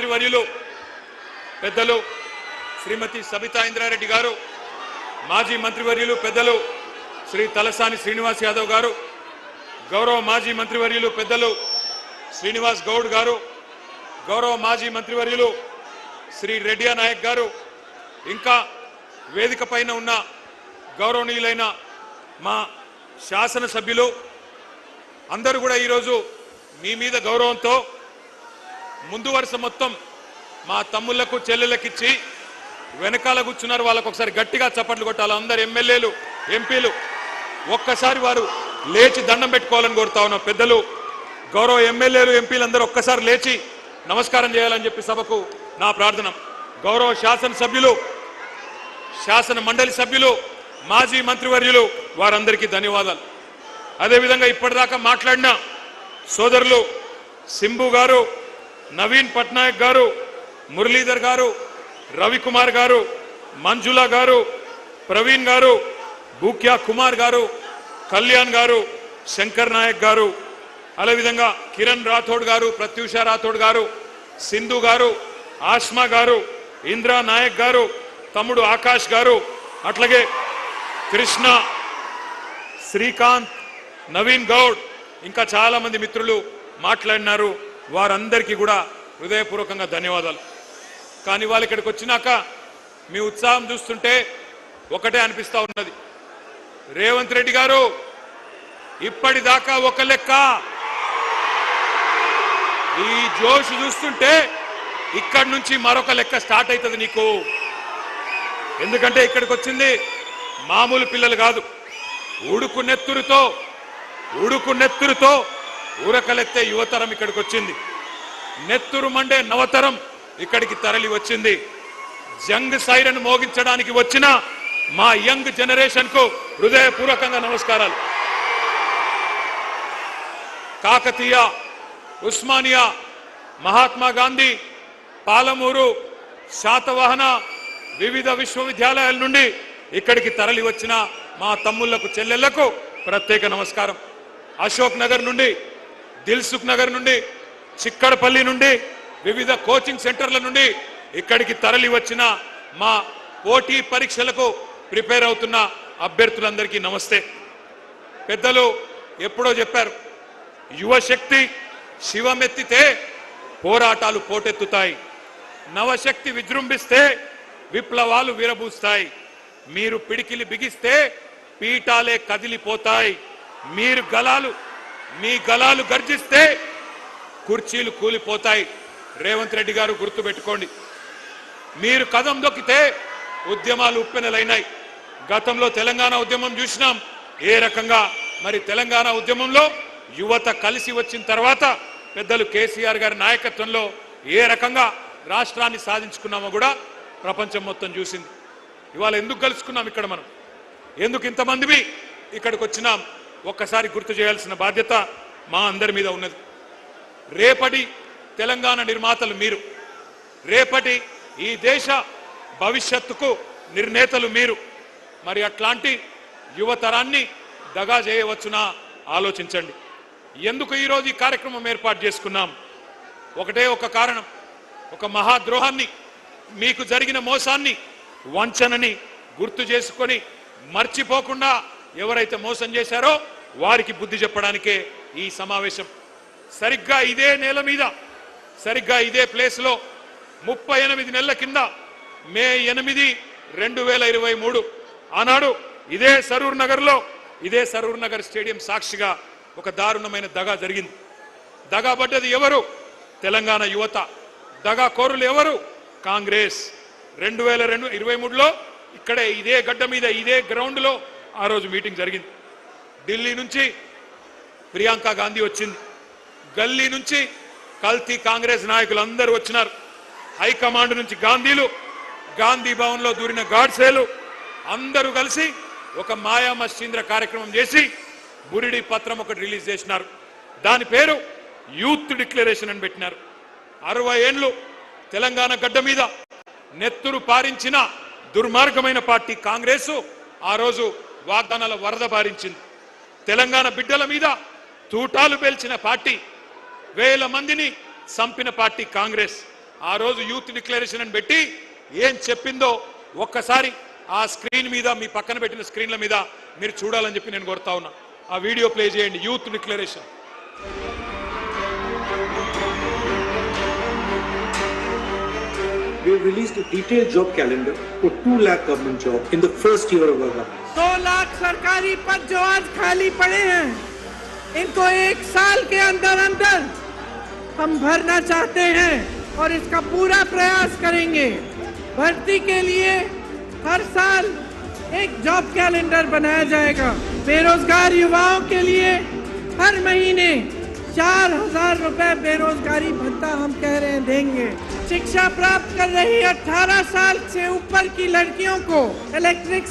మంత్రివర్యులు పెద్దలు శ్రీమతి సబితా ఇంద్రారెడ్డి గారు, మాజీ మంత్రివర్యులు పెద్దలు శ్రీ తలసాని శ్రీనివాస్ యాదవ్ గారు, గౌరవ మాజీ మంత్రివర్యులు పెద్దలు శ్రీనివాస్ గౌడ్ గారు, గౌరవ మాజీ మంత్రివర్యులు శ్రీ రెడ్డియా నాయక్ గారు, ఇంకా వేదిక పైన ఉన్న గౌరవనీయులైన మా శాసనసభ్యులు అందరూ కూడా ఈరోజు మీ మీద గౌరవంతో ముందు వరుస మొత్తం మా తమ్ముళ్లకు చెల్లెళ్ళకిచ్చి వెనకాల కూర్చున్నారు. వాళ్ళకు ఒకసారి గట్టిగా చప్పట్లు కొట్టాలి. అందరు ఎమ్మెల్యేలు ఎంపీలు ఒక్కసారి వారు లేచి దండం పెట్టుకోవాలని కోరుతా ఉన్నాం. పెద్దలు గౌరవ ఎమ్మెల్యేలు ఎంపీలు అందరూ ఒక్కసారి లేచి నమస్కారం చేయాలని చెప్పి సభకు నా ప్రార్థన. గౌరవ శాసనసభ్యులు, శాసన మండలి సభ్యులు, మాజీ మంత్రివర్యులు వారందరికీ ధన్యవాదాలు. అదేవిధంగా ఇప్పటిదాకా మాట్లాడిన సోదరులు సింబు గారు, నవీన్ పట్నాయక్ గారు, మురళీధర్ గారు, రవికుమార్ గారు, మంజులా గారు, ప్రవీణ్ గారు, బూక్యా కుమార్ గారు, కళ్యాణ్ గారు, శంకర్ నాయక్ గారు, అదేవిధంగా కిరణ్ రాథోడ్ గారు, ప్రత్యూష రాథోడ్ గారు, సింధు గారు, ఆస్మా గారు, ఇంద్రా నాయక్ గారు, తమ్ముడు ఆకాష్ గారు, అట్లాగే కృష్ణ, శ్రీకాంత్, నవీన్ గౌడ్, ఇంకా చాలా మంది మిత్రులు మాట్లాడినారు. వారందరికీ కూడా హృదయపూర్వకంగా ధన్యవాదాలు. కానీ వాళ్ళు ఇక్కడికి వచ్చినాక మీ ఉత్సాహం చూస్తుంటే ఒకటే అనిపిస్తా ఉన్నది, రేవంత్ రెడ్డి గారు ఇప్పటిదాకా ఒక లెక్క, ఈ జోష్ చూస్తుంటే ఇక్కడి నుంచి మరొక లెక్క స్టార్ట్ అవుతుంది నీకు. ఎందుకంటే ఇక్కడికి వచ్చింది మామూలు పిల్లలు కాదు, ఉడుకు నెత్తురుతో ఊరకలెత్తే యువతరం ఇక్కడికి వచ్చింది. నెత్తురు మండే నవతరం ఇక్కడికి తరలి వచ్చింది. జంగ్ సైరన్ మోగించడానికి వచ్చిన మా యంగ్ జనరేషన్ కు హృదయపూర్వకంగా నమస్కారాలు. కాకతీయ, ఉస్మానియా, మహాత్మా గాంధీ, పాలమూరు, శాతవాహన వివిధ విశ్వవిద్యాలయాల నుండి ఇక్కడికి తరలి వచ్చిన మా తమ్ముళ్లకు చెల్లెళ్లకు ప్రత్యేక నమస్కారం. అశోక్ నగర్ నుండి, దిల్సుఖ్ నగర్ నుండి, చిక్కడపల్లి నుండి, వివిధ కోచింగ్ సెంటర్ల నుండి ఇక్కడికి తరలి వచ్చిన మా పోటీ పరీక్షలకు ప్రిపేర్ అవుతున్న అభ్యర్థులందరికీ నమస్తే. పెద్దలు ఎప్పుడో చెప్పారు, యువశక్తి శివమెత్తితే పోరాటాలు పోటెత్తుతాయి, నవశక్తి విజృంభిస్తే విప్లవాలు విరబూస్తాయి, మీరు పిడికిలి బిగిస్తే పీఠాలే కదిలిపోతాయి, మీ గలాలు గర్జిస్తే కుర్చీలు కూలిపోతాయి. రేవంత్ రెడ్డి గారు గుర్తుపెట్టుకోండి, మీరు కదం దొక్కితే ఉద్యమాలు ఉప్పెనలైనాయి. గతంలో తెలంగాణ ఉద్యమం చూసినాం ఏ రకంగా. మరి తెలంగాణ ఉద్యమంలో యువత కలిసి వచ్చిన తర్వాత పెద్దలు కేసీఆర్ గారి నాయకత్వంలో ఏ రకంగా రాష్ట్రాన్ని సాధించుకున్నామో కూడా ప్రపంచం మొత్తం చూసింది. ఇవాళ ఎందుకు కలుసుకున్నాం ఇక్కడ, మనం ఎందుకు ఇంతమంది ఇక్కడికి వచ్చినాం, ఒక్కసారి గుర్తు చేయాల్సిన బాధ్యత మా అందరి మీద ఉన్నది. రేపటి తెలంగాణ నిర్మాతలు మీరు, రేపటి ఈ దేశ భవిష్యత్తుకు నిర్ణేతలు మీరు. మరి అట్లాంటి యువతరాన్ని దగా చేయవచ్చునా ఆలోచించండి. ఎందుకు ఈరోజు ఈ కార్యక్రమం ఏర్పాటు చేసుకున్నాం? ఒకటే ఒక కారణం, ఒక మహాద్రోహాన్ని, మీకు జరిగిన మోసాన్ని, వంచనని గుర్తు చేసుకొని మర్చిపోకుండా ఎవరైతే మోసం చేశారో వారికి బుద్ధి చెప్పడానికే ఈ సమావేశం. సరిగ్గా ఇదే నేల మీద, సరిగ్గా ఇదే ప్లేస్లో 38 నెలల కింద మే 8, 2023 ఆనాడు ఇదే సరూర్ నగర్ స్టేడియం సాక్షిగా ఒక దారుణమైన దగా జరిగింది. దగా పడ్డది ఎవరు? తెలంగాణ యువత. దగా కోరులు ఎవరు? కాంగ్రెస్. 2023లో ఇక్కడే ఇదే గడ్డ మీద ఇదే గ్రౌండ్లో ఆ రోజు మీటింగ్ జరిగింది. ఢిల్లీ నుంచి ప్రియాంక గాంధీ వచ్చింది, గల్లీ నుంచి కల్తీ కాంగ్రెస్ నాయకులు అందరూ వచ్చినారు, హైకమాండ్ నుంచి గాంధీలు, గాంధీ భవన్లో దూరిన గాడ్సేలు అందరూ కలిసి ఒక మాయా మశ్చీంద్ర కార్యక్రమం చేసి బురిడి పత్రం ఒకటి రిలీజ్ చేసినారు. దాని పేరు యూత్ డిక్లరేషన్ అని పెట్టినారు. 60 ఏళ్లు తెలంగాణ గడ్డ మీద నెత్తురు పారించిన దుర్మార్గమైన పార్టీ కాంగ్రెస్ ఆ రోజు వాగ్దానాల వరద బారించింది. తెలంగాణ బిడ్డల మీద తూటాలు పేల్చిన పార్టీ, వేల మందిని చంపిన పార్టీ కాంగ్రెస్. ఆ రోజు యూత్ డిక్లరేషన్ అని పెట్టి ఏం చెప్పిందో ఒక్కసారి ఆ స్క్రీన్ మీద మీ పక్కన పెట్టిన స్క్రీన్ల మీద మీరు చూడాలని చెప్పి నేను కోరుతా ఉన్నా. ఆ వీడియో ప్లే చేయండి. Youth declaration. We have released a detailed job calendar for 2 lakh government jobs in the first year of our government. 2 lakh सरकारी पद जो आज खाली पड़े हैं, इनको 1 साल के अंदर अंदर हम भरना चाहते हैं और इसका पूरा प्रयास करेंगे। भर्ती के लिए हर साल एक जॉब कैलेंडर बनाया जाएगा। बेरोजगार युवाओं के लिए हर महीने 4,000 रुपए बेरोजगारी भत्ता हम कह रहे हैं देंगे। शिक्षा प्राप्त कर रही 18 साल से ऊपर की लड़कियों को इलेक्ट्रिक